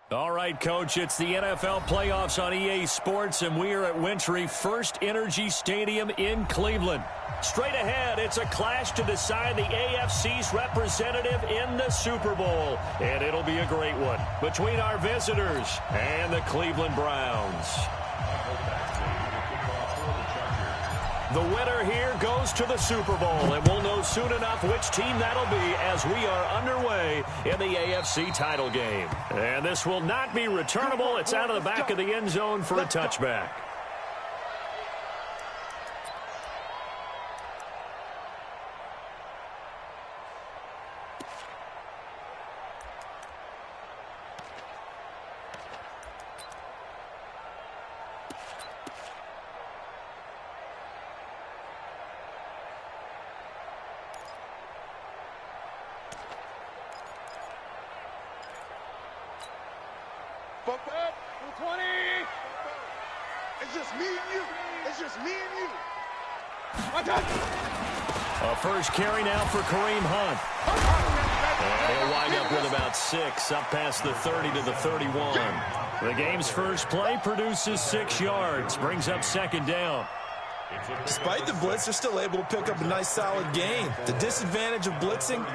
All right, Coach, it's the NFL playoffs on EA Sports, and we are at Wintry First Energy Stadium in Cleveland. Straight ahead, it's a clash to decide the AFC's representative in the Super Bowl, and it'll be a great one between our visitors and the Cleveland Browns. The winner here goes to the Super Bowl, and we'll know soon enough which team that'll be as we are underway in the AFC title game. And this will not be returnable. It's out of the back of the end zone for a touchback. It's just me and you. It's just me and you. A first carry now for Kareem Hunt. And he'll wind up with about 6, up past the 30 to the 31. The game's first play produces 6 yards, brings up second down. Despite the blitz, they're still able to pick up a nice solid gain. The disadvantage of blitzing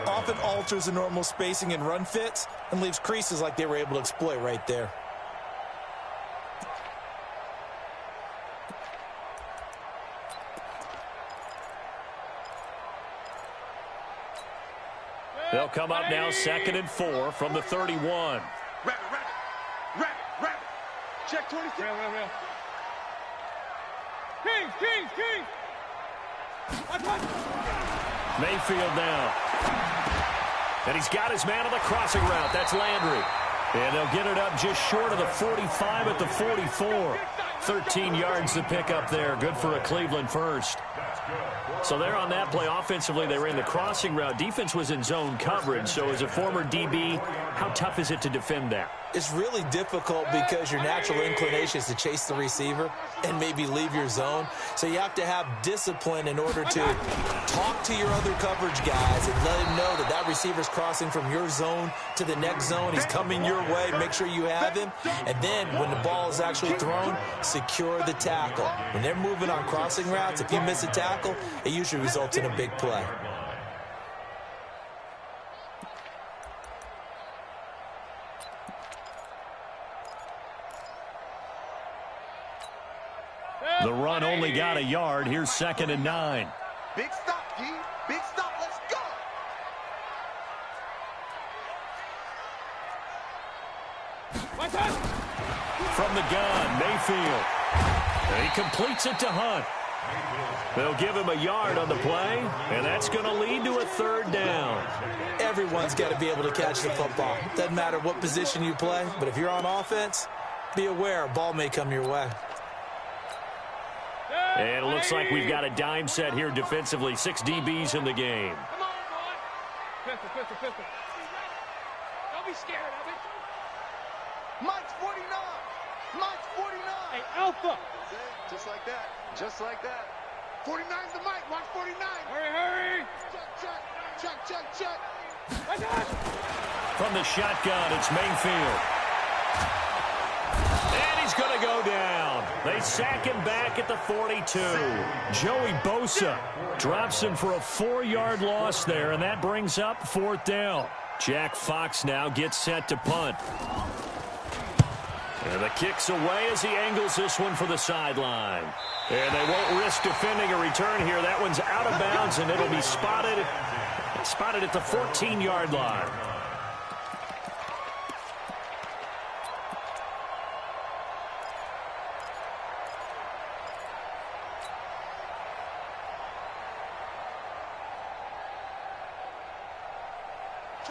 often alters the normal spacing and run fits and leaves creases like they were able to exploit right there. They'll come up now 2nd and 4 from the 31. Rabbit. Check 26. King. Mayfield now. And he's got his man on the crossing route. That's Landry. And they'll get it up just short of the 45 at the 44. 13 yards to pick up there. Good for a Cleveland first. So there on that play, offensively, they ran the crossing route. Defense was in zone coverage. So as a former DB, how tough is it to defend that? It's really difficult because your natural inclination is to chase the receiver and maybe leave your zone. So you have to have discipline in order to talk to your other coverage guys and let him know that that receiver's crossing from your zone to the next zone. He's coming your way. Make sure you have him. And then when the ball is actually thrown, secure the tackle. When they're moving on crossing routes, if you miss a tackle, it usually results in a big play. The run only got a yard. Here's 2nd and 9. Big stop, D. Big stop. Let's go. From the gun, Mayfield. And he completes it to Hunt. They'll give him a yard on the play, and that's going to lead to a 3rd down. Everyone's got to be able to catch the football. Doesn't matter what position you play, but if you're on offense, be aware a ball may come your way. And it looks like we've got a dime set here defensively. 6 DBs in the game. Come on, boy. Pistol. Don't be scared of it. Mike's 49. Hey, Alpha. Just like that. 49's the mic. Watch 49. Hurry. Check. From the shotgun, it's Mayfield. And he's going to go down. They sack him back at the 42. Joey Bosa drops him for a 4-yard loss there, and that brings up 4th down. Jack Fox now gets set to punt. And the kick's away as he angles this one for the sideline. And they won't risk defending a return here. That one's out of bounds, and it'll be spotted at the 14-yard line.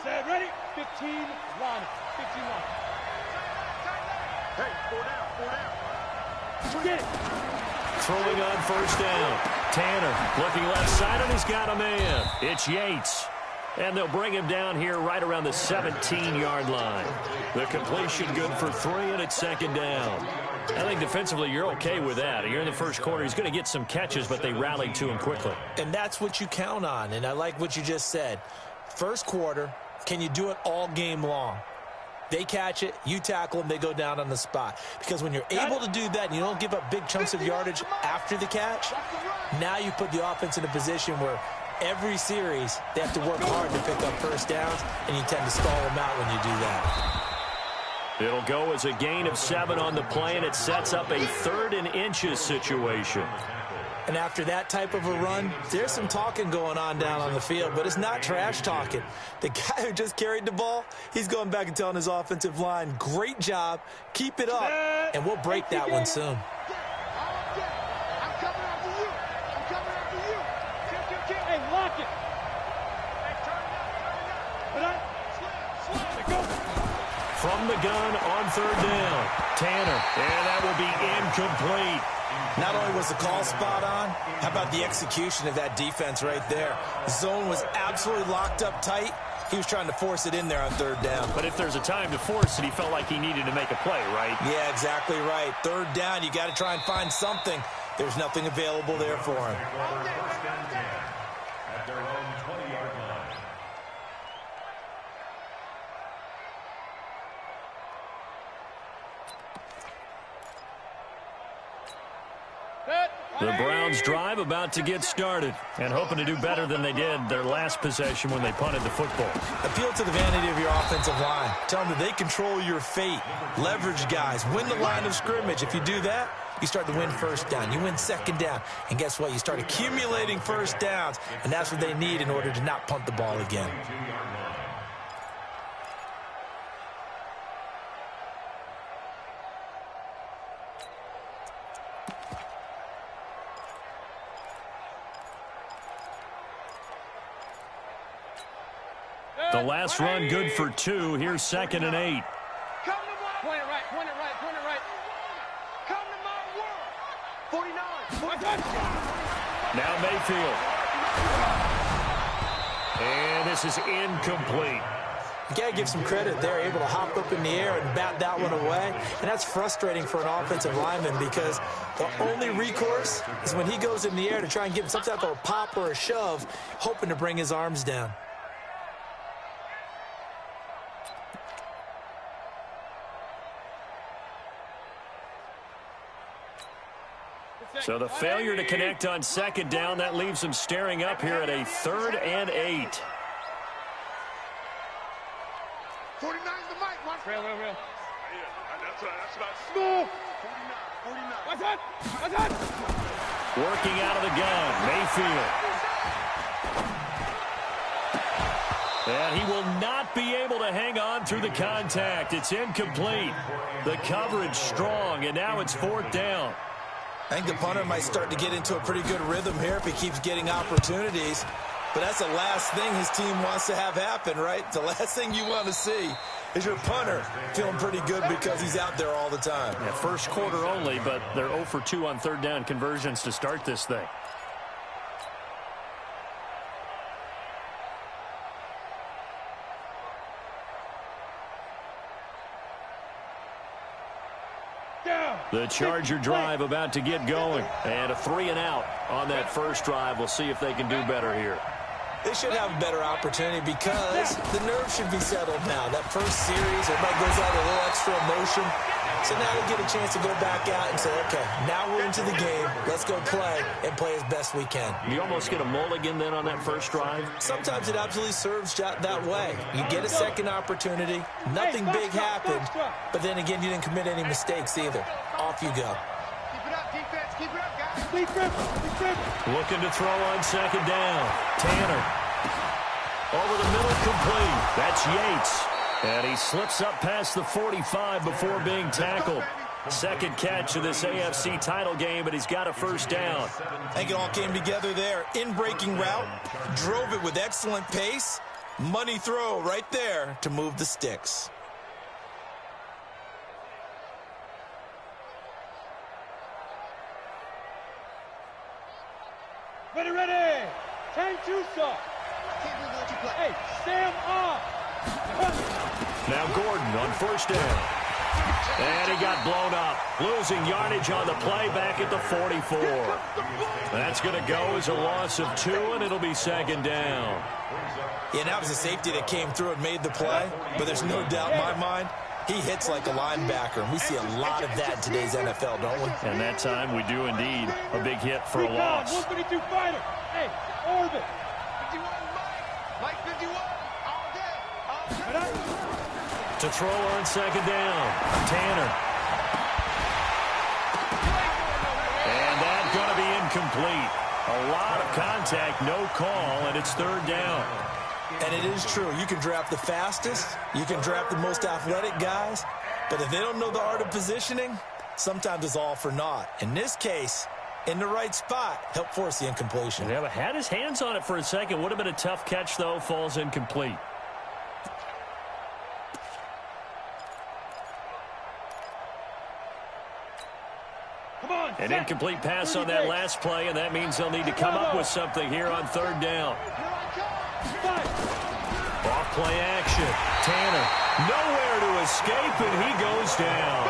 Set, ready? 15 line. Hey, 4 down. Get it. Throwing on 1st down. Tanner looking left side, and he's got a man. It's Yates. And they'll bring him down here right around the 17-yard line. The completion good for 3, and it's 2nd down. I think defensively you're okay with that. You're in the first quarter. He's going to get some catches, but they rallied to him quickly. And that's what you count on, and I like what you just said. First quarter, can you do it all game long? They catch it, you tackle them, they go down on the spot. Because when you're able to do that and you don't give up big chunks of yardage after the catch, now you put the offense in a position where every series they have to work hard to pick up first downs, and you tend to stall them out when you do that. It'll go as a gain of 7 on the play, and it sets up a 3rd and inches situation. And after that type of a run, there's some talking going on down on the field, but it's not trash talking. The guy who just carried the ball, he's going back and telling his offensive line, great job, keep it up, and we'll break that one soon. I'm coming after you. I'm coming after you. Hey, lock it. Hey, turn it up. From the gun on 3rd down, Tanner, and that will be incomplete. Not only was the call spot on, how about the execution of that defense right there? The zone was absolutely locked up tight. He was trying to force it in there on 3rd down. But if there's a time to force it, he felt like he needed to make a play, right? Yeah, exactly right. 3rd down, you got to try and find something. There's nothing available there for him. At their own 20-yard line. The Browns drive about to get started and hoping to do better than they did their last possession when they punted the football. Appeal to the vanity of your offensive line. Tell them that they control your fate. Leverage guys. Win the line of scrimmage. If you do that, you start to win 1st down. You win 2nd down. And guess what? You start accumulating 1st downs, and that's what they need in order to not punt the ball again. The last run good for 2. Here's 2nd and 8. Come to my point it right, point it right, point it right. Come to my world. 49. Now Mayfield. And this is incomplete. You got to give some credit. They're able to hop up in the air and bat that one away. And that's frustrating for an offensive lineman because the only recourse is when he goes in the air to try and give him some type of a pop or a shove, hoping to bring his arms down. So the failure to connect on 2nd down, that leaves them staring up here at a 3rd and 8. 49's the mic, one. Real. Yeah, that's about Smooth. 49. What's that? Working out of the gun, Mayfield. And he will not be able to hang on through the contact. It's incomplete. The coverage strong, and now it's 4th down. I think the punter might start to get into a pretty good rhythm here if he keeps getting opportunities. But that's the last thing his team wants to have happen, right? The last thing you want to see is your punter feeling pretty good because he's out there all the time. Yeah, 1st quarter only, but they're 0 for 2 on 3rd down conversions to start this thing. The Charger drive about to get going. And a 3 and out on that first drive. We'll see if they can do better here. They should have a better opportunity because the nerves should be settled now. That first series, everybody goes out with a little extra emotion. So now they get a chance to go back out and say, okay, now we're into the game. Let's go play and play as best we can. You almost get a mulligan then on that first drive? Sometimes it absolutely serves that way. You get a second opportunity. Nothing big happened. But then again, you didn't commit any mistakes either. Off you go. Keep it up, defense. Keep it up, guys. Looking to throw on 2nd down. Tanner. Over the middle, complete. That's Yates. And he slips up past the 45 before being tackled. 2nd catch of this AFC title game, but he's got a 1st down. I think it all came together there. In-breaking route, drove it with excellent pace. Money throw right there to move the sticks. Ready. 10-2, sir. Hey, Sam off. Now Gordon on 1st down. And he got blown up. Losing yardage on the play back at the 44. That's going to go as a loss of 2, and it'll be 2nd down. Yeah, that was a safety that came through and made the play. But there's no doubt in my mind, He hits like a linebacker, and we see a lot of that in today's NFL, don't we? And that time we do indeed. A big hit for a loss. 152 fighter. Hey, orbit. 51 Mike 51. All day. To throw on second down. Tanner. And that's going to be incomplete. A lot of contact, no call, and it's third down. And it is true. You can draft the fastest. You can draft the most athletic guys. But if they don't know the art of positioning, sometimes it's all for naught. In this case, in the right spot, help force the incompletion. Yeah, but had his hands on it for a second. Would have been a tough catch, though. Falls incomplete. An incomplete pass on that last play, and that means they'll need to come up with something here on third down. Off play action. Tanner nowhere to escape, and he goes down.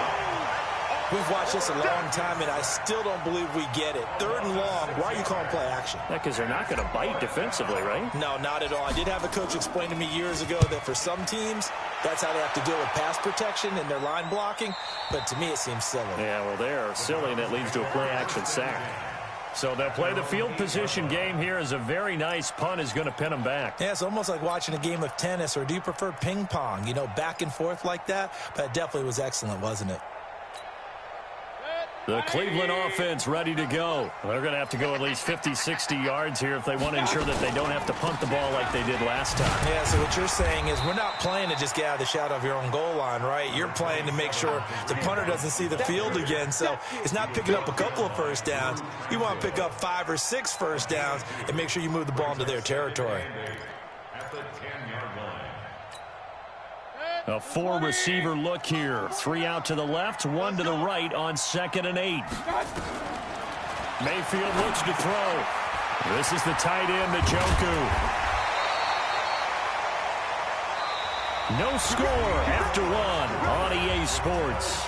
We've watched this a long time, and I still don't believe we get it. Third and long, why are you calling play action? Yeah, because they're not going to bite defensively, right? No, not at all. I did have a coach explain to me years ago that for some teams, that's how they have to deal with pass protection and their line blocking. But to me, it seems silly. Yeah, well, they're silly, and it leads to a play-action sack. So they'll play the field position game here as a very nice punt is going to pin them back. Yeah, it's almost like watching a game of tennis, or do you prefer ping pong? You know, back and forth like that? But it definitely was excellent, wasn't it? The Cleveland offense ready to go. They're going to have to go at least 50, 60 yards here if they want to ensure that they don't have to punt the ball like they did last time. Yeah, so what you're saying is we're not playing to just get out of the shadow of your own goal line, right? You're playing to make sure the punter doesn't see the field again. So it's not picking up a couple of first downs. You want to pick up 5 or 6 first downs and make sure you move the ball into their territory. At the 10-yard line. A 4-receiver look here. 3 out to the left, 1 to the right on 2nd and 8. Mayfield looks to throw. This is the tight end, Njoku. No score after 1 on EA Sports.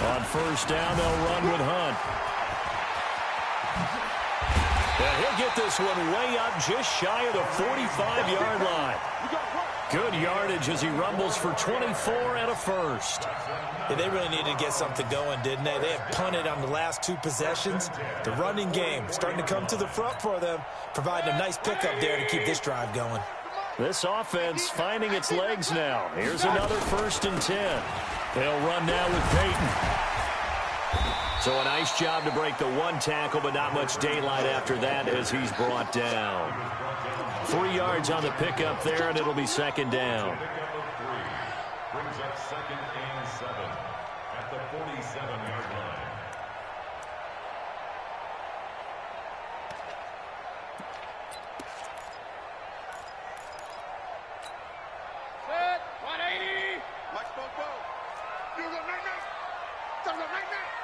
On first down, they'll run with Hunt. And he'll get this one way up just shy of the 45-yard line. Good yardage as he rumbles for 24 and a first. Yeah, they really needed to get something going, didn't they? They had punted on the last 2 possessions. The running game starting to come to the front for them, providing a nice pickup there to keep this drive going. This offense finding its legs now. Here's another 1st and 10. They'll run now with Peyton. So a nice job to break the 1 tackle, but not much daylight after that as he's brought down. 3 yards on the pickup there, and it'll be 2nd down. Brings up 2nd and 7 at the 47-yard line. Set. 180. Mike Bobo. Do the night-night. Do the night-night.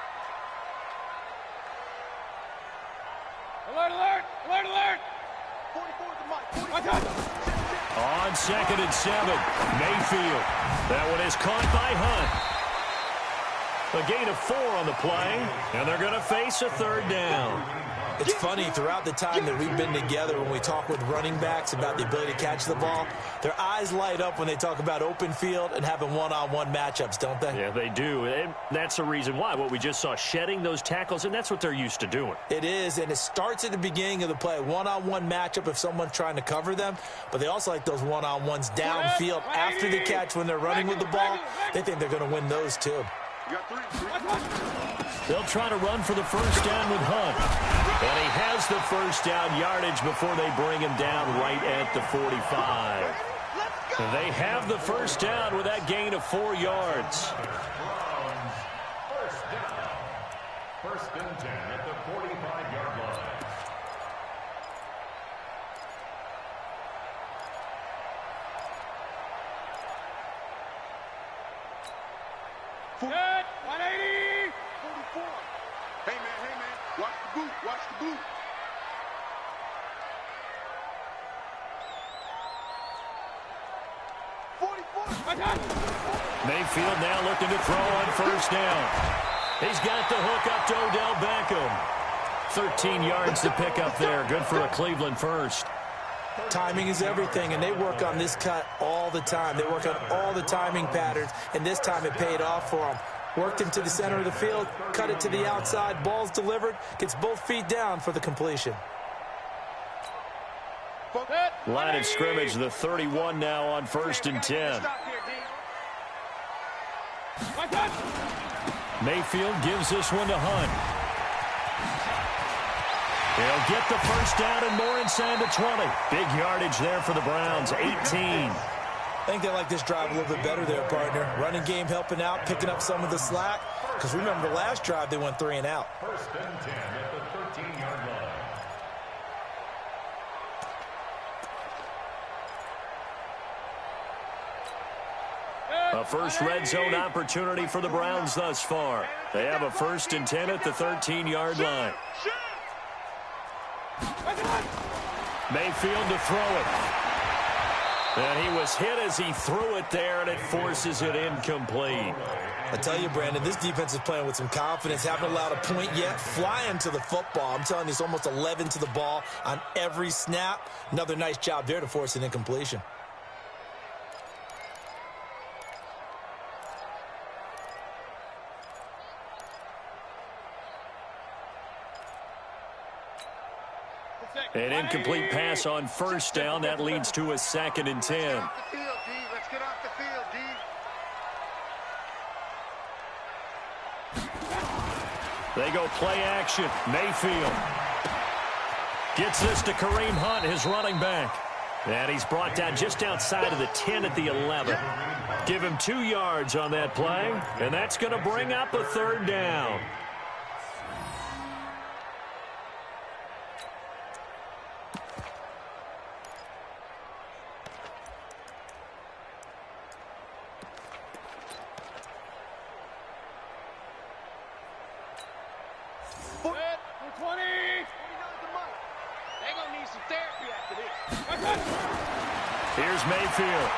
Alert, alert. Alert, alert. 44 to Mike. 44. On 2nd and 7, Mayfield. That one is caught by Hunt. A gain of 4 on the play, and they're going to face a 3rd down. It's funny, throughout the time that we've been together, when we talk with running backs about the ability to catch the ball, their eyes light up when they talk about open field and having one-on-one matchups, don't they? Yeah, they do. And that's the reason why. What we just saw, shedding those tackles, and that's what they're used to doing. It is, and it starts at the beginning of the play. One-on-one matchup if someone's trying to cover them, but they also like those one-on-ones downfield after the catch when they're running with the ball. They think they're going to win those, too. They'll try to run for the 1st down with Hunt. And he has the 1st down yardage before they bring him down right at the 45. They have the 1st down with that gain of 4 yards. First down. 1st and 10 at the 45-yard line. Set. 180. 44. Hey, man. Watch the boot. Watch the boot. 45. Mayfield now looking to throw on first down. He's got the hook up to Odell Beckham. 13 yards to pick up there. Good for a Cleveland first. Timing is everything, and they work on this cut all the time. They work on all the timing patterns, and this time it paid off for them. Worked him to the center of the field, cut it to the outside, ball's delivered, gets both feet down for the completion. Line of scrimmage, the 31 now on 1st and 10. Mayfield gives this one to Hunt. He'll get the first down and more inside the 20. Big yardage there for the Browns, 18. I think they like this drive a little bit better there, partner. Running game helping out, picking up some of the slack. Because remember, the last drive they went 3 and out. 1st and 10 at the 13-yard line. A first red zone opportunity for the Browns thus far. They have a 1st and 10 at the 13-yard line. Mayfield to throw it. And he was hit as he threw it there, and it forces it incomplete. I tell you, Brandon, this defense is playing with some confidence. Haven't allowed a point yet. Flying to the football. I'm telling you, it's almost 11 to the ball on every snap. Another nice job there to force an incompletion. An incomplete pass on first down. That leads to a 2nd and 10. Let's get off the field, D. They go play action. Mayfield gets this to Kareem Hunt, his running back. And he's brought down just outside of the 10 at the 11. Give him 2 yards on that play, and that's going to bring up a 3rd down. Here's Mayfield.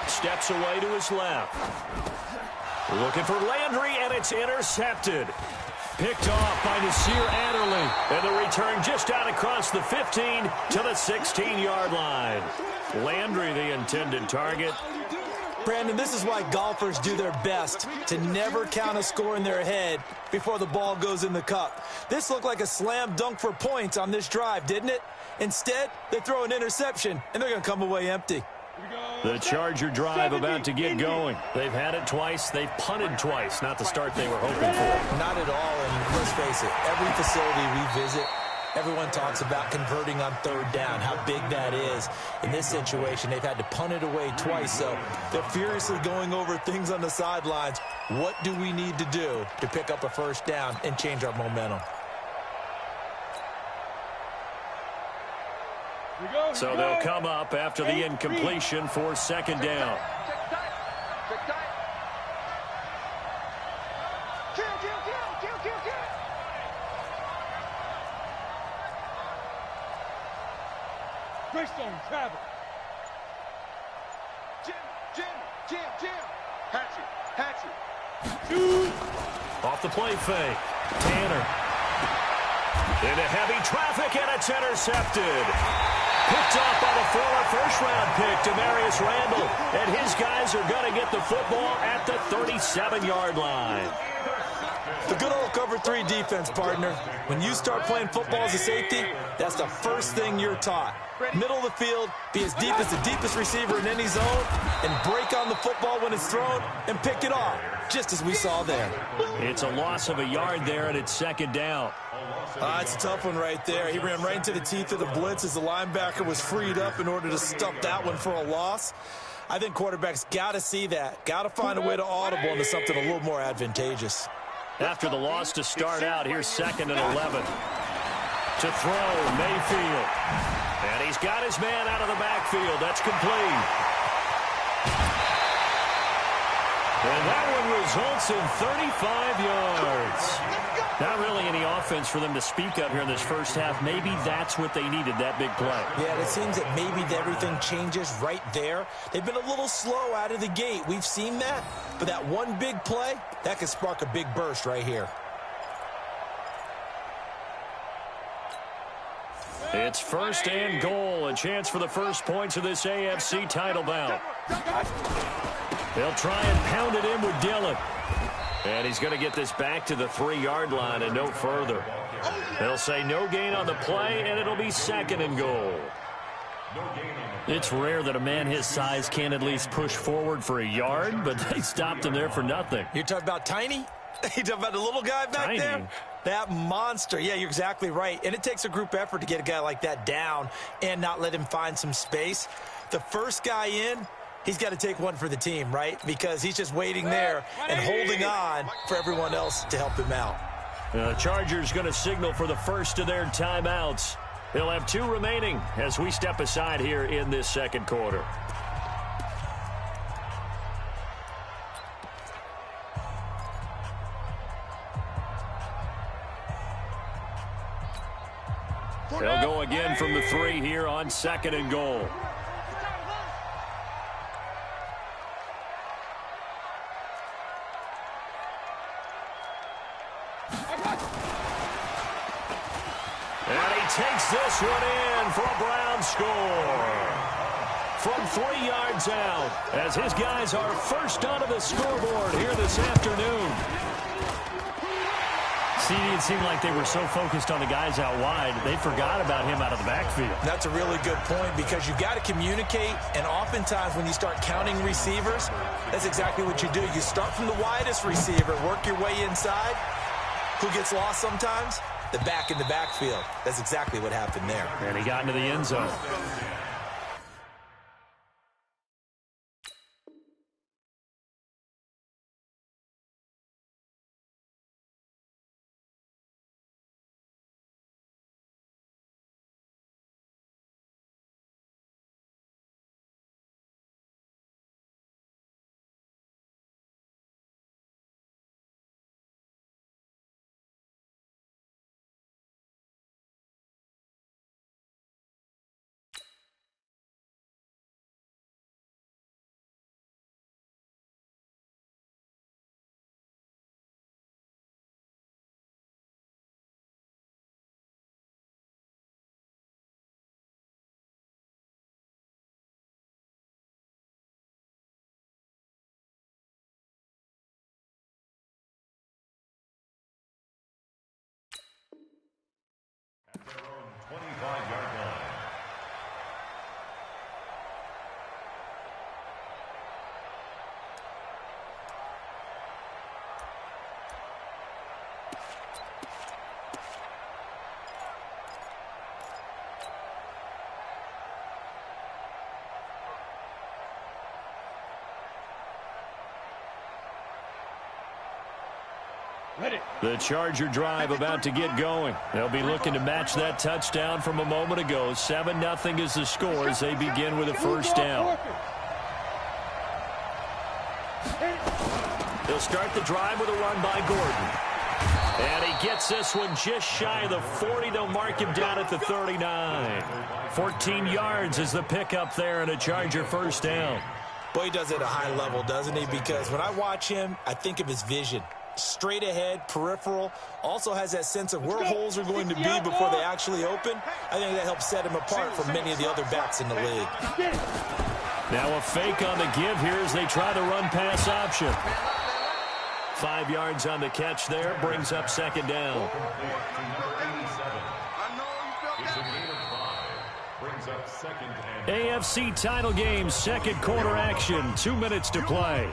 Steps away to his left. Looking for Landry, and it's intercepted. Picked off by Nasir Adderley. And the return just out across the 15 to the 16-yard line. Landry, the intended target. Brandon, this is why golfers do their best to never count a score in their head before the ball goes in the cup. This looked like a slam dunk for points on this drive, didn't it? Instead, they throw an interception, and they're going to come away empty. The Charger drive about to get going. They've had it twice. They've punted twice. Not the start they were hoping for. Not at all, and let's face it, every facility we visit, everyone talks about converting on 3rd down, how big that is. In this situation, they've had to punt it away twice, so they're furiously going over things on the sidelines. What do we need to do to pick up a 1st down and change our momentum? So they'll come up after the incompletion for 2nd down. Greystone, travel. Jim. Hatchet. Off the play fake. Tanner. Into heavy traffic, and it's intercepted. Picked off by the former first-round pick, Demarius Randall. And his guys are going to get the football at the 37-yard line. The good old cover 3 defense, partner. When you start playing football as a safety, that's the first thing you're taught. Middle of the field, be as deep as the deepest receiver in any zone, and break on the football when it's thrown and pick it off, just as we saw there. It's a loss of a yard there, and it's 2nd down. It's a tough one right there. He ran right into the teeth of the blitz as the linebacker was freed up in order to stuff that one for a loss. I think quarterbacks got to see that, got to find a way to audible into something a little more advantageous. After the loss to start out, here's 2nd and 11. To throw, Mayfield. And he's got his man out of the backfield. That's complete. And that one results in 35 yards. Not really any offense for them to speak of here in this first half. Maybe that's what they needed, that big play. Yeah, it seems that maybe everything changes right there. They've been a little slow out of the gate. We've seen that. But that one big play, that could spark a big burst right here. It's first and goal. A chance for the first points of this AFC title bout. They'll try and pound it in with Dillon. And he's going to get this back to the 3-yard line and no further. They'll say no gain on the play, and it'll be second and goal. It's rare that a man his size can at least push forward for a yard, but they stopped him there for nothing. You're talking about Tiny? You're talking about the little guy back there? That monster. Yeah, you're exactly right. And it takes a group effort to get a guy like that down and not let him find some space. The first guy in, he's got to take one for the team, right? Because he's just waiting there and holding on for everyone else to help him out. The Chargers going to signal for the first of their timeouts. They'll have 2 remaining as we step aside here in this second quarter. They'll go again from the 3 here on second and goal. And he takes this one in for a Brown score. From 3 yards out, as his guys are first onto the scoreboard here this afternoon. It seemed like they were so focused on the guys out wide, they forgot about him out of the backfield. That's a really good point because you've got to communicate, and oftentimes when you start counting receivers, that's exactly what you do. You start from the widest receiver, work your way inside. Who gets lost sometimes? The back in the backfield. That's exactly what happened there. And he got into the end zone. Their own 25-yard line. The Charger drive about to get going. They'll be looking to match that touchdown from a moment ago. 7-0 is the score as they begin with a first down. They'll start the drive with a run by Gordon. And he gets this one just shy of the 40. They'll mark him down at the 39. 14 yards is the pickup there and a Charger first down. Boy, he does it at a high level, doesn't he? Because when I watch him, I think of his vision. Straight ahead, peripheral, also has that sense of where holes are going to be before they actually open. I think that helps set him apart from many of the other backs in the league. Now a fake on the give here as they try the run-pass option. 5 yards on the catch there, brings up second down. AFC title game, second quarter action, 2 minutes to play.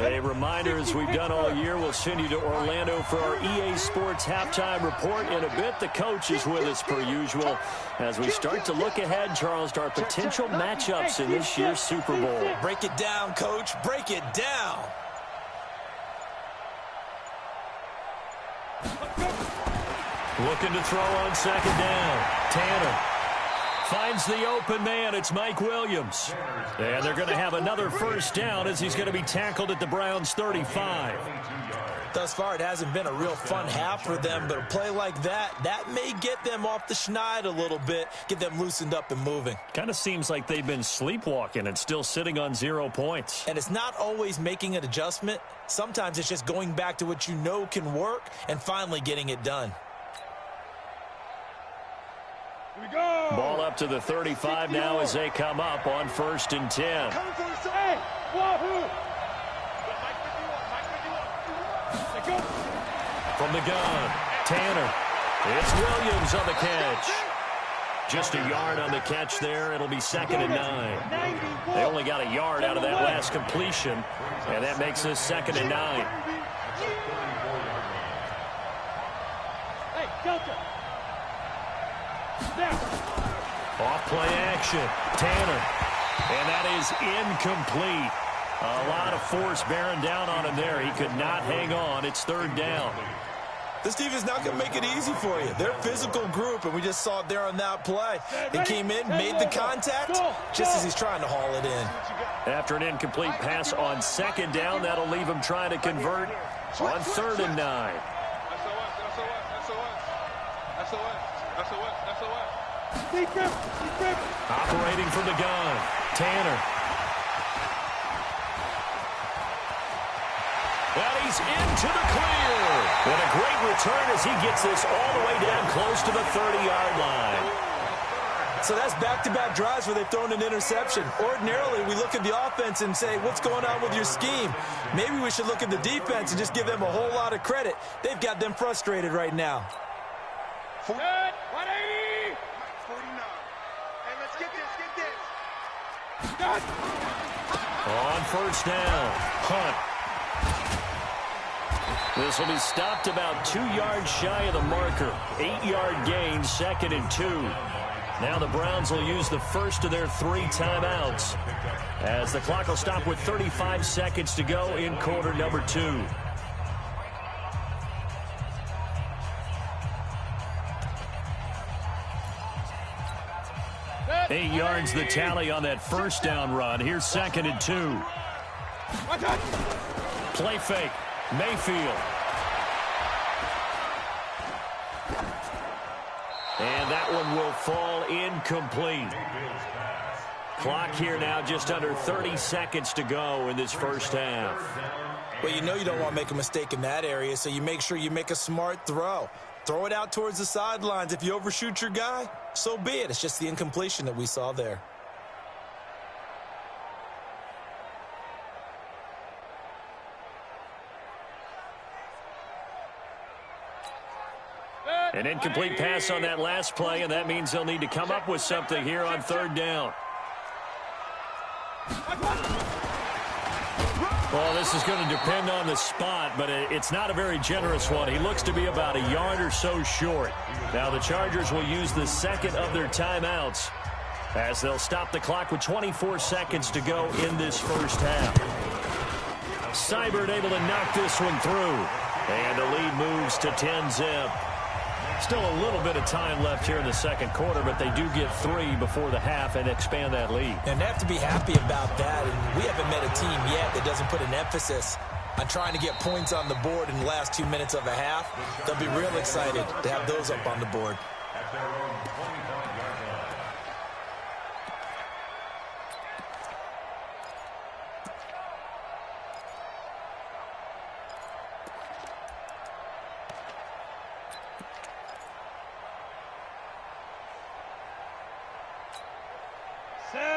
A reminder, as we've done all year, we'll send you to Orlando for our EA Sports halftime report in a bit. The coach is with us per usual as we start to look ahead, Charles, to our potential matchups in this year's Super Bowl. Break it down, Coach. Break it down. Looking to throw on second down. Tanner finds the open man. It's Mike Williams. And they're going to have another first down as he's going to be tackled at the Browns' 35. Thus far, it hasn't been a real fun half for them, but a play like that may get them off the schneid a little bit, get them loosened up and moving. Kind of seems like they've been sleepwalking and still sitting on 0 points. And it's not always making an adjustment. Sometimes it's just going back to what you know can work and finally getting it done. Here we go. Ball up to the 35 now as they come up on 1st and 10. Hey, wahoo! From the gun, Tanner. It's Williams on the catch. Just a yard on the catch there. It'll be 2nd and 9. They only got a yard out of that last completion, and that makes this 2nd and 9. Hey, Delta. Off play action, Tanner. And that is incomplete. A lot of force bearing down on him there. He could not hang on. It's 3rd down. This team is not going to make it easy for you. They're a physical group, and we just saw it there on that play. They came in, made the contact, just as he's trying to haul it in. After an incomplete pass on 2nd down, that'll leave him trying to convert on 3rd and 9. Operating from the gun, Tanner. And he's into the clear. And a great return as he gets this all the way down close to the 30-yard line. So that's back-to-back drives where they've thrown an interception. Ordinarily, we look at the offense and say, what's going on with your scheme? Maybe we should look at the defense and just give them a whole lot of credit. They've got them frustrated right now. 180. 49. Hey, let's get this. On 1st down, Hunt. This will be stopped about 2 yards shy of the marker. 8-yard gain, 2nd and 2. Now the Browns will use the first of their 3 timeouts as the clock will stop with 35 seconds to go in quarter number 2. Eight yards the tally on that first down run. Here's 2nd and 2. Play fake. Mayfield. And that one will fall incomplete. Clock here now just under 30 seconds to go in this first half. Well, you know you don't want to make a mistake in that area, so you make sure you make a smart throw. Throw it out towards the sidelines. If you overshoot your guy, so be it. It's just the incompletion that we saw there. An incomplete pass on that last play, and that means they'll need to come up with something here on 3rd down. Well, this is going to depend on the spot, but it's not a very generous one. He looks to be about a yard or so short. Now the Chargers will use the 2nd of their timeouts as they'll stop the clock with 24 seconds to go in this first half. Seibert able to knock this one through, and the lead moves to 10-zip. Still a little bit of time left here in the 2nd quarter, but they do get 3 before the half and expand that lead. And they have to be happy about that. And we haven't met a team yet that doesn't put an emphasis on trying to get points on the board in the last 2 minutes of a half. They'll be real excited to have those up on the board. At their own 25-yard line.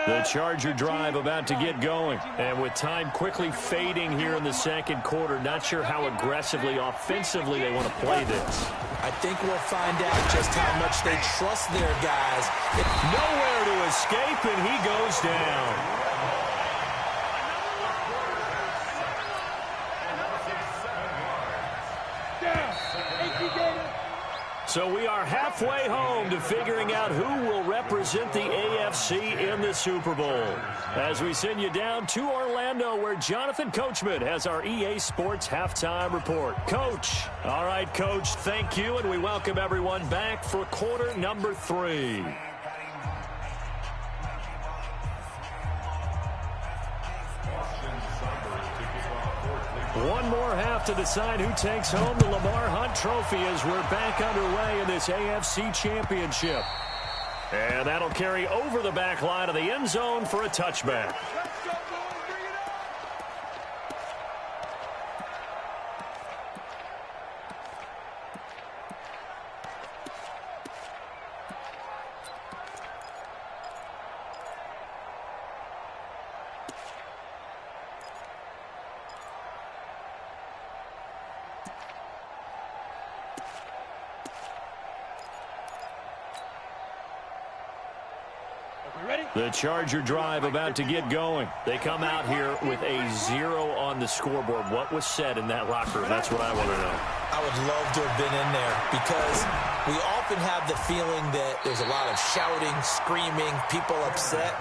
The Charger drive about to get going. And with time quickly fading here in the 2nd quarter, not sure how aggressively, offensively they want to play this. I think we'll find out just how much they trust their guys. Nowhere to escape, and he goes down. So we are halfway home to figuring out who will represent the AFC in the Super Bowl. As we send you down to Orlando, where Jonathan Coachman has our EA Sports Halftime Report. Coach. All right, Coach, thank you, and we welcome everyone back for quarter number 3. One more half to decide who takes home the Lamar Hunt Trophy as we're back underway in this AFC Championship. And that'll carry over the back line of the end zone for a touchback. The Charger drive about to get going. They come out here with a 0 on the scoreboard. What was said in that locker room? That's what I want to know. I would love to have been in there because we often have the feeling that there's a lot of shouting, screaming, people upset.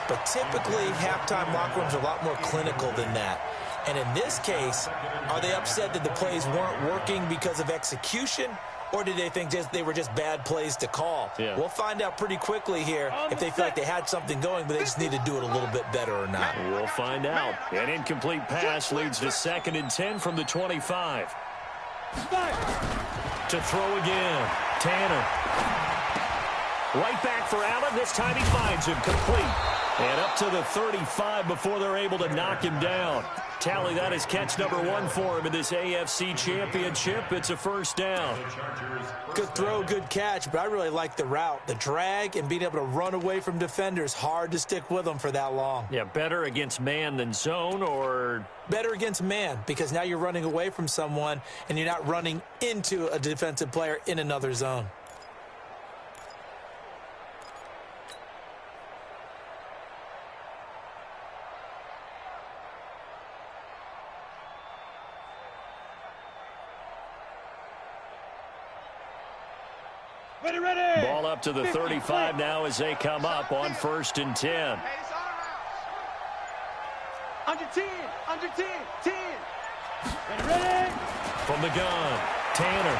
But typically, halftime locker rooms are a lot more clinical than that. And in this case, are they upset that the plays weren't working because of execution? Or did they think they were just bad plays to call? Yeah. We'll find out pretty quickly here if they feel like they had something going, but they just need to do it a little bit better or not. We'll find out. An incomplete pass leads to 2nd and 10 from the 25. To throw again. Tanner. Right back for Allen. This time he finds him complete. And up to the 35 before they're able to knock him down. Tally that is catch number 1 for him in this AFC Championship. It's a first down. Good throw, good catch, but I really like the route. The drag and being able to run away from defenders. Hard to stick with them for that long. Yeah, better against man than zone, or? Better against man, because now you're running away from someone and you're not running into a defensive player in another zone. Ball up to the 35 now as they come up on 1st and 10. Under 10, under 10, 10. Ready. From the gun, Tanner.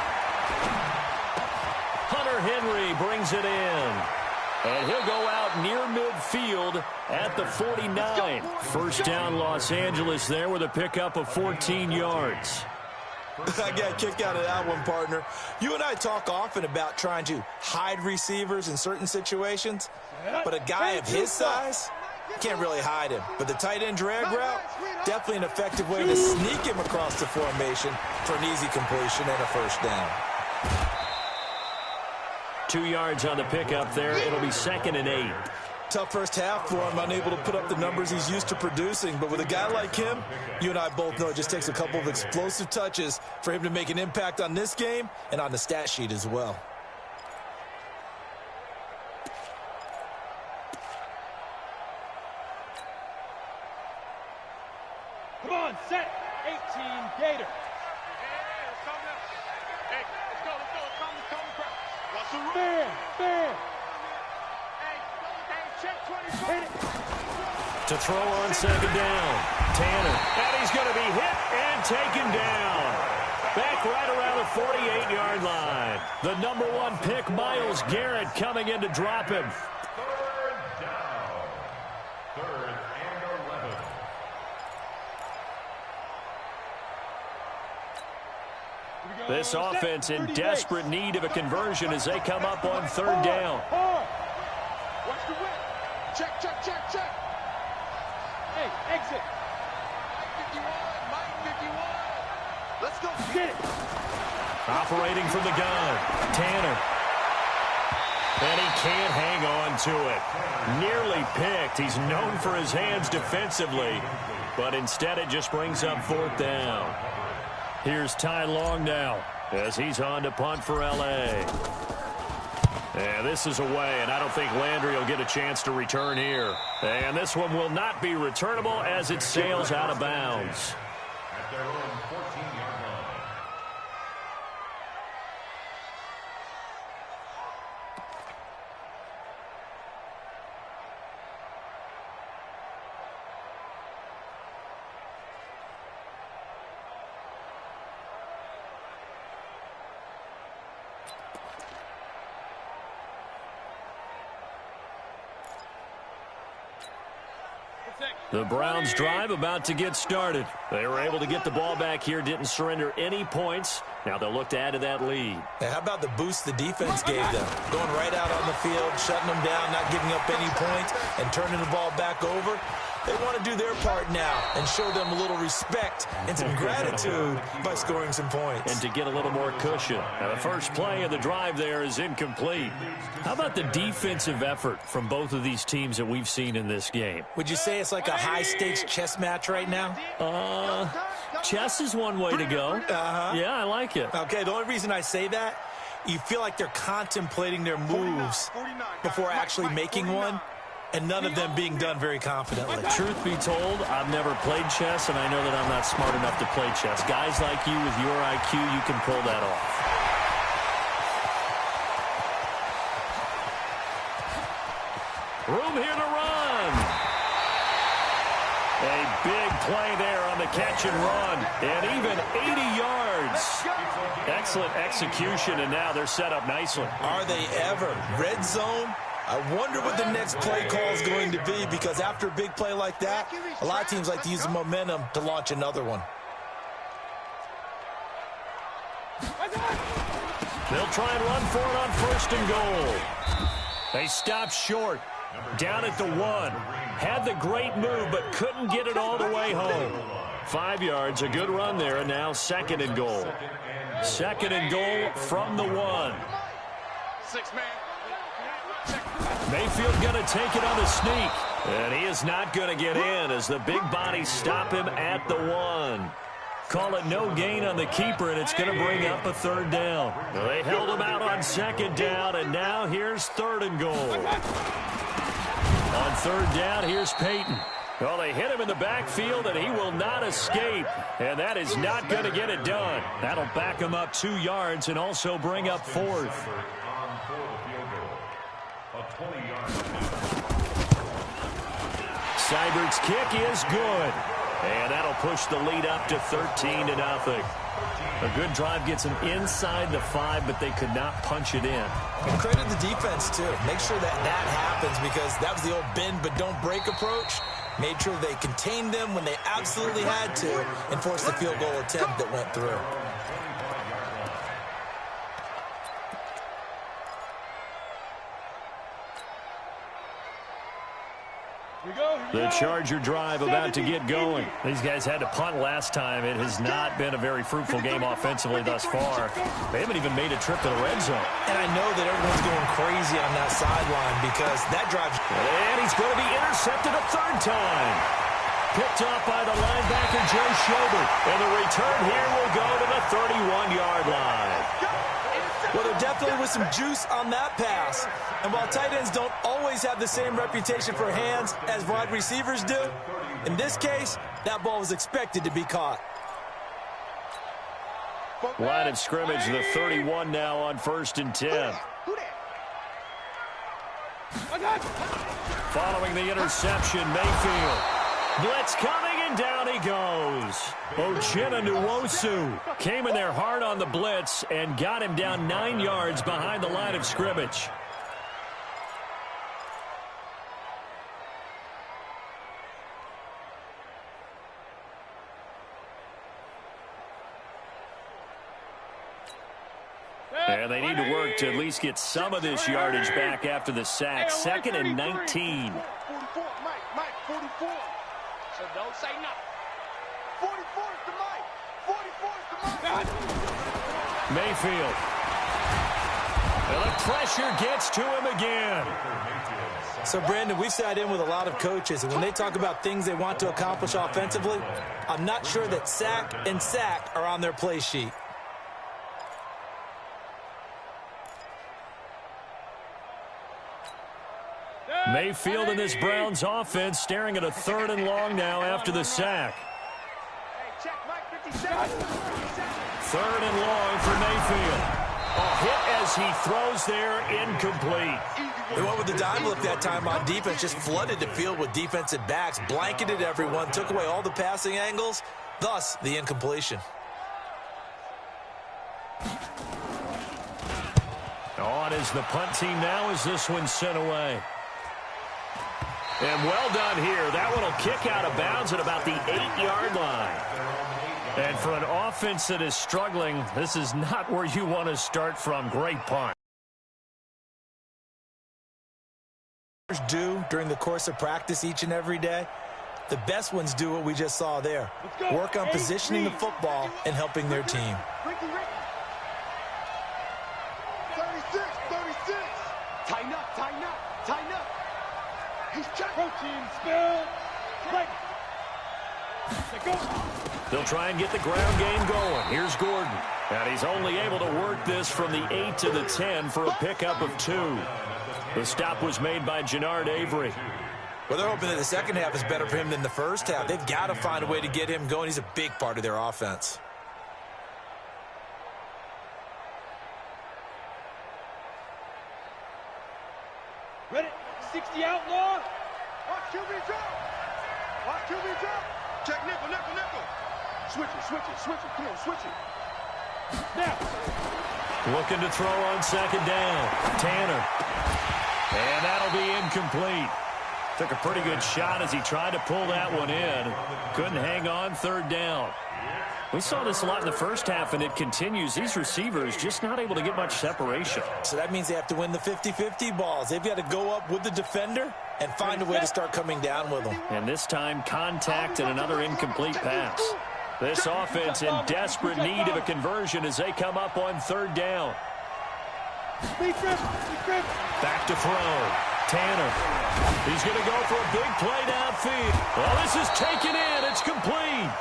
Hunter Henry brings it in. And he'll go out near midfield at the 49. First down, Los Angeles there with a pickup of 14 yards. I got a kick out of that one, partner. You and I talk often about trying to hide receivers in certain situations, but a guy of his size, you can't really hide him. But the tight end drag route, definitely an effective way to sneak him across the formation for an easy completion and a first down. 2 yards on the pickup there. It'll be 2nd and 8. Tough first half for him, unable to put up the numbers he's used to producing. But with a guy like him, you and I both know it just takes a couple of explosive touches for him to make an impact on this game and on the stat sheet as well. Come on, set. 18 Gator. Hey, let's go. Watch the run. Fair. To throw on 2nd down. Tanner. And he's going to be hit and taken down. Back right around the 48-yard line. The number 1 pick, Myles Garrett, coming in to drop him. 3rd down. 3rd and 11. This offense in desperate need of a conversion as they come up on 3rd down. Watch the whip. Check. Hey, exit. Mike 51. Let's go. Get it. Operating from the gun. Tanner. And he can't hang on to it. Nearly picked. He's known for his hands defensively. But instead it just brings up 4th down. Here's Ty Long now as he's on to punt for L.A. And this is away, and I don't think Landry will get a chance to return here. And this one will not be returnable as it sails out of bounds. At their own 14-yard line. The Browns drive about to get started. They were able to get the ball back here, didn't surrender any points. Now they'll look to add to that lead. Hey, how about the boost the defense gave them? Going right out on the field, shutting them down, not giving up any points, and turning the ball back over. They want to do their part now and show them a little respect and some gratitude by scoring some points. And to get a little more cushion. Now the first play of the drive there is incomplete. How about the defensive effort from both of these teams that we've seen in this game? Would you say it's like a high-stakes chess match right now? Chess is one way to go. Yeah, I like it. Okay, the only reason I say that, you feel like they're contemplating their moves before actually making one, and none of them being done very confidently. Truth be told, I've never played chess, and I know that I'm not smart enough to play chess. Guys like you with your IQ, you can pull that off. Room here to run. A big play there on the catch and run, and even 80 yards. Excellent execution, and now they're set up nicely. Are they ever? Red zone? I wonder what the next play call is going to be, because after a big play like that, a lot of teams like to use the momentum to launch another one. They'll try and run for it on 1st and goal. They stop short. Down at the 1. Had the great move, but couldn't get it all the way home. 5 yards, a good run there, and now 2nd and goal. 2nd and goal from the 1. 6 man. Mayfield going to take it on the sneak. And he is not going to get in as the big bodies stop him at the 1. Call it no gain on the keeper, and it's going to bring up a 3rd down. They held him out on 2nd down, and now here's 3rd and goal. On 3rd down, here's Peyton. Well, they hit him in the backfield, and he will not escape. And that is not going to get it done. That'll back him up 2 yards and also bring up 4th. Seibert's kick is good. And that'll push the lead up to 13-0. A good drive gets them inside the 5, but they could not punch it in. And credit the defense, too. Make sure that happens, because that was the old bend but don't break approach. Made sure they contained them when they absolutely had to and forced the field goal attempt that went through. The Charger drive about to get going. These guys had to punt last time. It has not been a very fruitful game offensively thus far. They haven't even made a trip to the red zone. And I know that everyone's going crazy on that sideline because that drive... And he's going to be intercepted a 3rd time. Picked off by the linebacker, Joe Schobert. And the return here will go to the 31-yard line. Well, there definitely was some juice on that pass. And while tight ends don't always have the same reputation for hands as wide receivers do, in this case, that ball was expected to be caught. Line of scrimmage, the 31 now on 1st and 10. Following the interception, Mayfield. Blitz coming, and down he goes. Uchenna Nwosu came in there hard on the blitz and got him down 9 yards behind the line of scrimmage. And they need to work to at least get some of this yardage back after the sack. 2nd and 19. 44, Mike, 44. So don't say nothing. 44 is the Mike. 44 is the Mike. Mayfield. And the pressure gets to him again. So, Brandon, we've sat in with a lot of coaches, and when they talk about things they want to accomplish offensively, I'm not sure that sack and sack are on their play sheet. Mayfield in this Browns offense staring at a 3rd and long now after the sack. 3rd and long for Mayfield. A hit as he throws there, incomplete. They went with the dime look that time on defense, just flooded the field with defensive backs, blanketed everyone, took away all the passing angles, thus the incompletion. On is the punt team now as this one's sent away. And well done here. That one will kick out of bounds at about the 8-yard line. And for an offense that is struggling, this is not where you want to start from. Great punt. Do during the course of practice each and every day. The best ones do what we just saw there. Work on positioning the football and helping their team. 36. Tighten up, tighten up, tighten up. He's checked. Protein spill. Break. Go. They'll try and get the ground game going. Here's Gordon. And he's only able to work this from the 8 to the 10 for a pickup of 2. The stop was made by Jannard Avery. Well, they're hoping that the second half is better for him than the first half. They've got to find a way to get him going. He's a big part of their offense. Ready? 60 outlaw. Watch QB drop. Watch QB drop. Check nickel, nickel, nickel. Switch it, switch it, switch it. Come on, switch it. Now. Looking to throw on second down. Tanner. And that'll be incomplete. Took a pretty good shot as he tried to pull that one in. Couldn't hang on third down. We saw this a lot in the first half, and it continues. These receivers just not able to get much separation. So that means they have to win the 50-50 balls. They've got to go up with the defender and find a way to start coming down with them. And this time, contact and another incomplete pass. This offense in desperate need of a conversion as they come up on third down. Back to throw. Tanner. He's going to go for a big play downfield. Well, this is taken in. It's complete.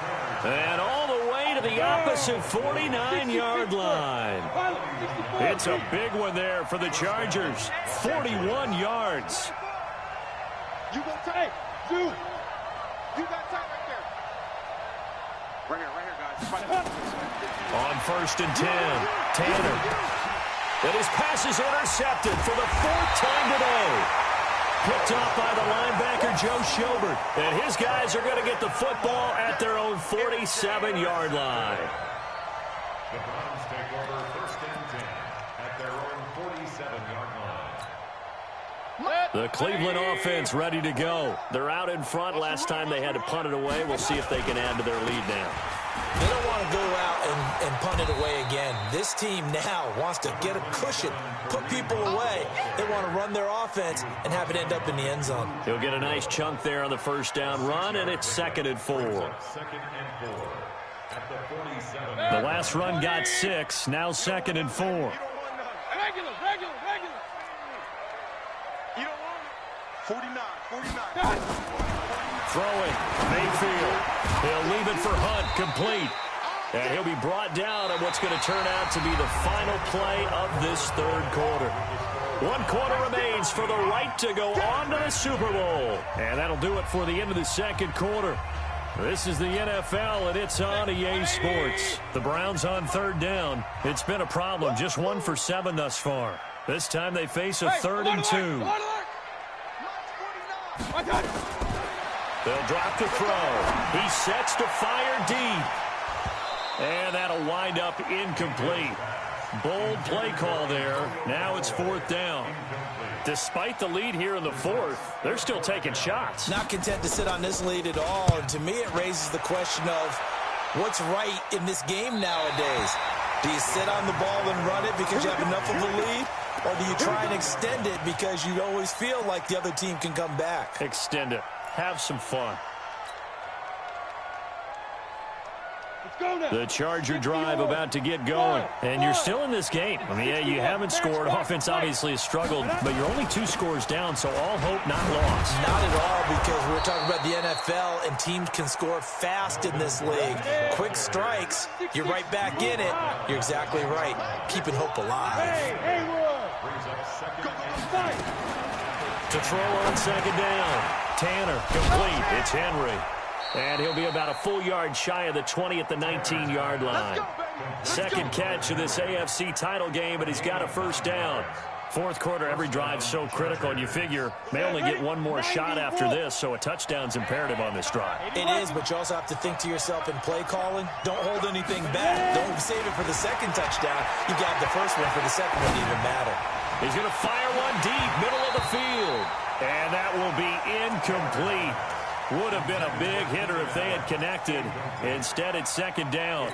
And all the way to the opposite 49-yard line. It's a big one there for the Chargers. 41 yards. You go tight. You got tight right there. Right here, guys. On first and 10, Tanner. And his pass is intercepted for the 4th time today. Picked off by the linebacker, Joe Schobert. And his guys are going to get the football at their own 47-yard line. The Browns take over first and 10 at their own 47-yard line. The Cleveland offense ready to go. They're out in front. Last time they had to punt it away. We'll see if they can add to their lead now. They don't want to go out and punt it away again. This team now wants to get a cushion, put people away. They want to run their offense and have it end up in the end zone. He'll get a nice chunk there on the first down run, and it's 2nd and 4. 2nd and 4 at the 47. The last run got 6. Now 2nd and 4. Regular. You don't want it. 49. Throwing. Mayfield. He'll leave it for Hunt. Complete. And he'll be brought down on what's going to turn out to be the final play of this third quarter. 1 quarter remains for the right to go on to the Super Bowl. And that'll do it for the end of the second quarter. This is the NFL, and it's on EA Sports. The Browns on third down. It's been a problem. Just 1 for 7 thus far. This time they face a 3rd and 2. They'll drop to throw. He sets to fire deep. And that'll wind up incomplete. Bold play call there. Now it's 4th down. Despite the lead here in the 4th, they're still taking shots. Not content to sit on this lead at all. And to me, it raises the question of what's right in this game nowadays. Do you sit on the ball and run it because you have enough of a lead? Or do you try and extend it because you always feel like the other team can come back? Extend it. Have some fun. The Charger drive about to get going. And you're still in this game. I mean, yeah, you haven't scored. Offense obviously has struggled, but you're only 2 scores down, so all hope not lost. Not at all, because we're talking about the NFL, and teams can score fast in this league. Quick strikes, you're right back in it. You're exactly right. Keeping hope alive. To throw on second down. Tanner, complete. It's Henry. And he'll be about a full yard shy of the 20 at the 19-yard line. Second catch of this AFC title game, but he's got a first down. Fourth quarter, every drive so critical, and you figure may only get one more shot after this, so a touchdown's imperative on this drive. It is, but you also have to think to yourself in play calling, don't hold anything back. Don't save it for the second touchdown. You got the first one for the second one to even matter. He's going to fire one deep, middle of the field, and that will be incomplete. Would have been a big hitter if they had connected. Instead, it's second down.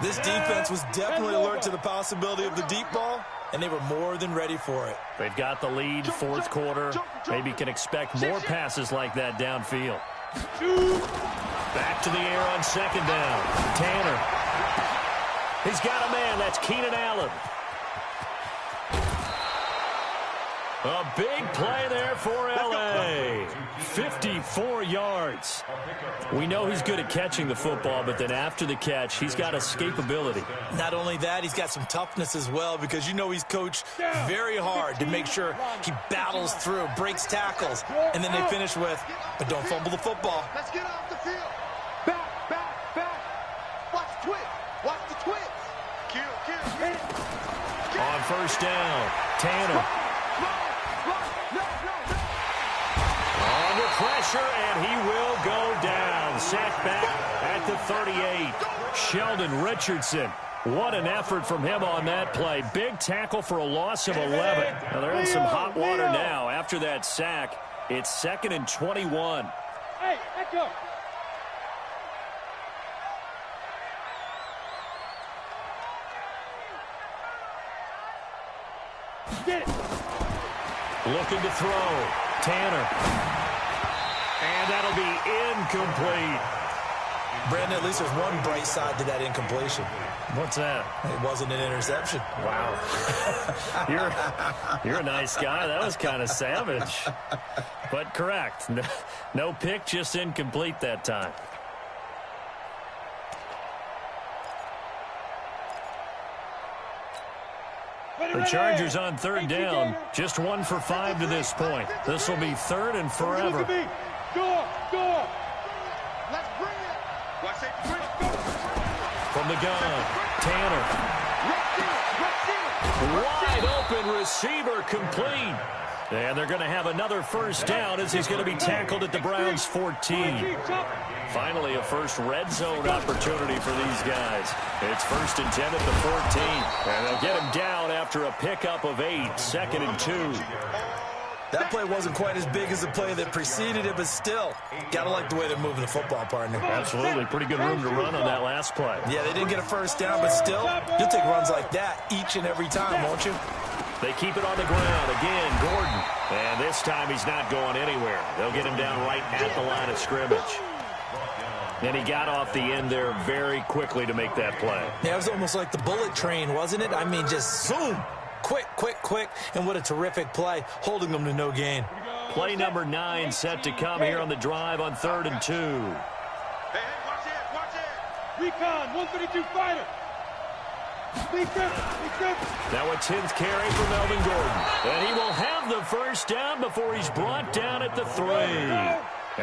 This defense was definitely alert to the possibility of the deep ball, and they were more than ready for it. They've got the lead, fourth quarter. Maybe can expect more passes like that downfield. Back to the air on second down. Tanner. He's got a man. That's Keenan Allen. A big play there for L.A. 54 yards. We know he's good at catching the football, but then after the catch, he's got escapability. Not only that, he's got some toughness as well, because you know he's coached very hard to make sure he battles through, breaks tackles, and then they finish with, but don't fumble the football. Let's get off the field. Back. Watch the twitch. Watch the twitch. Kill. On first down, Tanner. Under pressure, and he will go down. Sacked back at the 38. Sheldon Richardson. What an effort from him on that play. Big tackle for a loss of 11. Now they're in some hot water now. After that sack, it's 2nd and 21. Hey, echo. Get it. Looking to throw. Tanner. And that'll be incomplete. Brandon, at least there's one bright side to that incompletion. What's that? It wasn't an interception. Wow. You're a nice guy. That was kind of savage. But correct. No pick, just incomplete that time. The Chargers on third down. Just 1 for 5 to this point. This will be third and forever. Go. Let's bring it. Watch it. From the gun, Tanner. Wide open receiver complete. And they're going to have another first down as he's going to be tackled at the Browns' 14. Finally, a first red zone opportunity for these guys. It's 1st and 10 at the 14. And they'll get him down after a pickup of 8, 2nd and 2. That play wasn't quite as big as the play that preceded it, but still, gotta like the way they're moving the football, partner. Absolutely. Pretty good room to run on that last play. Yeah, they didn't get a first down, but still, you'll take runs like that each and every time, won't you? They keep it on the ground. Again, Gordon. And this time he's not going anywhere. They'll get him down right at the line of scrimmage. And he got off the end there very quickly to make that play. Yeah, it was almost like the bullet train, wasn't it? I mean, just zoom. Quick, and what a terrific play, holding them to no gain. Play number 9 set to come here on the drive on 3rd and 2. Hey, watch it. Recon, 132 fighter. Now a 10th carry for Melvin Gordon. And he will have the first down before he's brought down at the 3.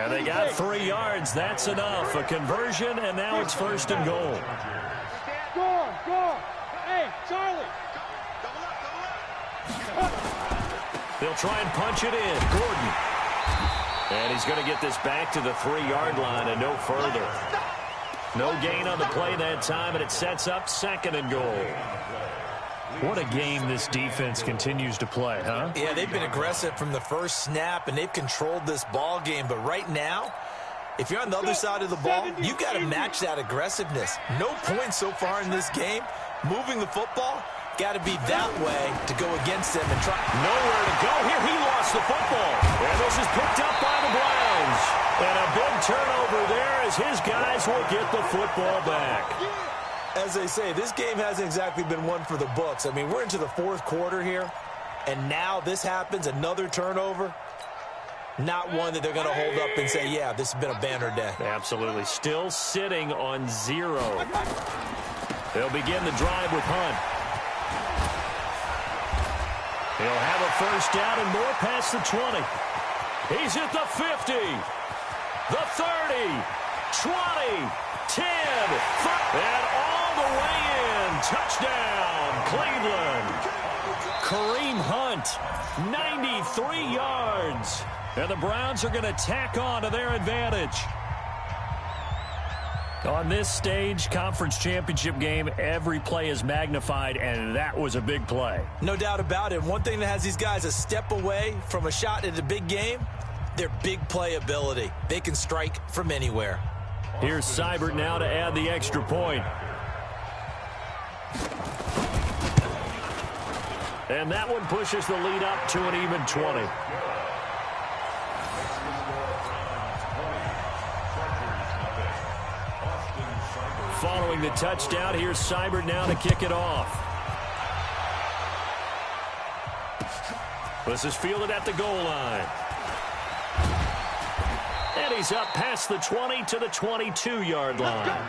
And they got 3 yards. That's enough. A conversion, and now it's 1st and goal. Go. Hey, Charlie. They'll try and punch it in. Gordon. And he's going to get this back to the 3-yard line and no further. No gain on the play that time, and it sets up 2nd and goal. What a game this defense continues to play, huh? Yeah, they've been aggressive from the first snap, and they've controlled this ball game. But right now, if you're on the other side of the ball, you've got to match that aggressiveness. No points so far in this game. Moving the football, got to be that way to go against them and try. Nowhere to go here. He lost the football. And this is picked up by the Browns. And a big turnover there as his guys will get the football back. As they say, this game hasn't exactly been one for the books. I mean, we're into the 4th quarter here, and now this happens, another turnover. Not one that they're going to hold up and say, yeah, this has been a banner day. Absolutely. Still sitting on 0. They'll begin the drive with Hunt. He'll have a first down and more past the 20. He's at the 50, the 30, 20, 10, 5, and all the way in. Touchdown, Cleveland. Kareem Hunt, 93 yards. And the Browns are going to tack on to their advantage. On this stage, conference championship game, every play is magnified, and that was a big play. No doubt about it. One thing that has these guys a step away from a shot in the big game, their big play ability. They can strike from anywhere. Here's Seibert now to add the extra point. And that one pushes the lead up to an even 20. Following the touchdown, here's Seibert now to kick it off. This is fielded at the goal line. And he's up past the 20 to the 22-yard line.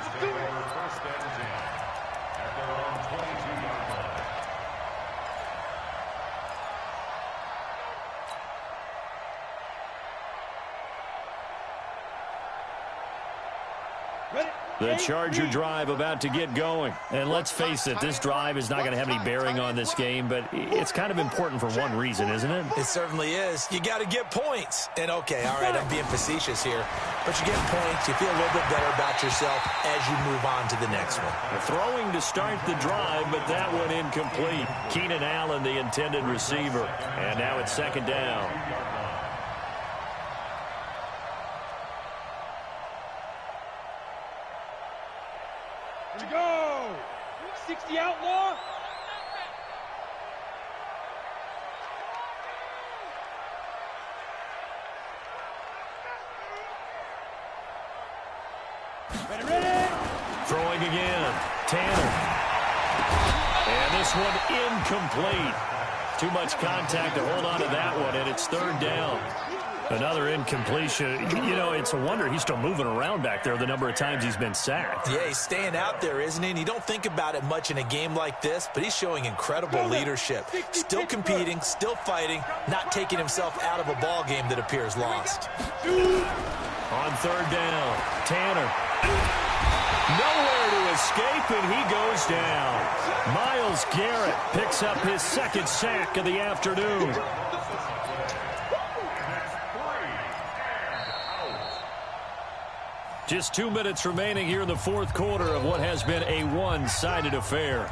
The Charger drive about to get going. And let's face it, this drive is not going to have any bearing on this game, but it's kind of important for one reason, isn't it? It certainly is. You got to get points. And, okay, all right, I'm being facetious here. But you get points, you feel a little bit better about yourself as you move on to the next one. Throwing to start the drive, but that one incomplete. Keenan Allen, the intended receiver. And now it's second down. Here we go. 60 outlaw. Ready, ready. Throwing again. Tanner. And this one incomplete. Too much contact to hold on to that one, and it's third down. Another incompletion. You know, it's a wonder he's still moving around back there the number of times he's been sacked. Yeah, he's staying out there, isn't he? And you don't think about it much in a game like this, but he's showing incredible leadership. Still competing, still fighting, not taking himself out of a ball game that appears lost. On third down, Tanner. Nowhere to escape, and he goes down. Myles Garrett picks up his second sack of the afternoon. Just 2 minutes remaining here in the fourth quarter of what has been a one-sided affair.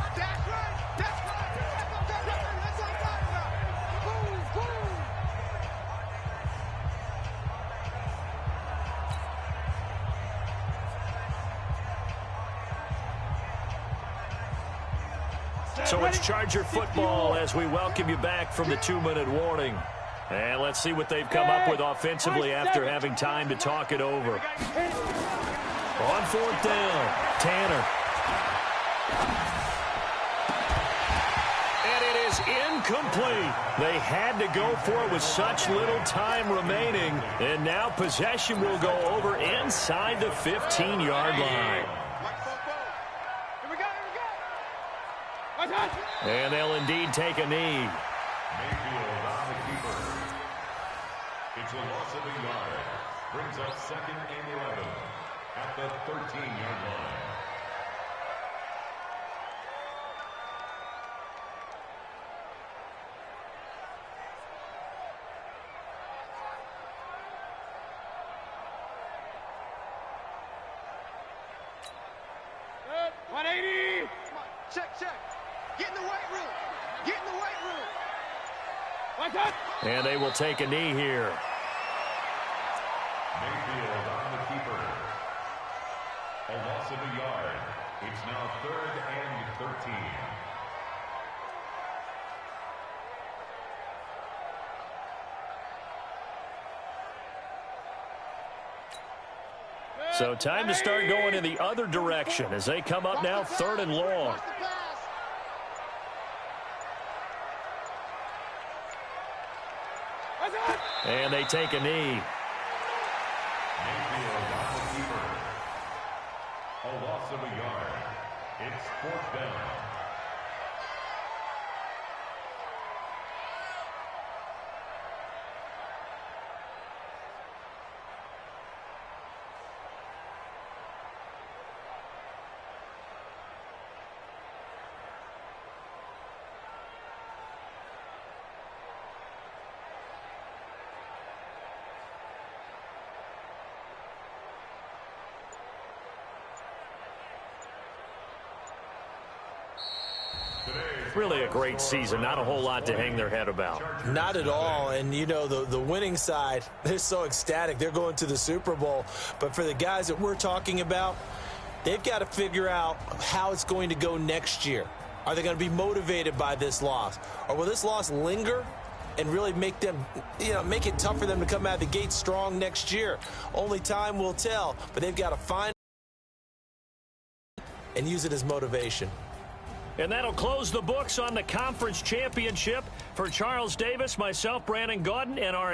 So it's Charger football as we welcome you back from the 2-minute warning. And let's see what they've come up with offensively after having time to talk it over. On fourth down, Tanner. And it is incomplete. They had to go for it with such little time remaining. And now possession will go over inside the 15-yard line. And they'll indeed take a knee. Mayfield on the keeper. It's a loss of a yard. Brings up second and 11 at the 13-yard line. Good. 180. Check, check. Get in the weight room. Get in the weight room. Like that. And they will take a knee here. Mayfield on the keeper. A loss of a yard. It's now third and 13. So time to start going in the other direction as they come up now third and long. And they take a knee. Mayfield on the keeper. A loss of a yard. It's fourth down. Really a great season. Not a whole lot to hang their head about. Not at all. And, you know, the winning side, they're so ecstatic. They're going to the Super Bowl. But for the guys that we're talking about, they've got to figure out how it's going to go next year. Are they going to be motivated by this loss? Or will this loss linger and really make them, you know, make it tough for them to come out of the gate strong next year? Only time will tell. But they've got to find and use it as motivation. And that'll close the books on the conference championship. For Charles Davis, myself, Brandon Gaudin, and our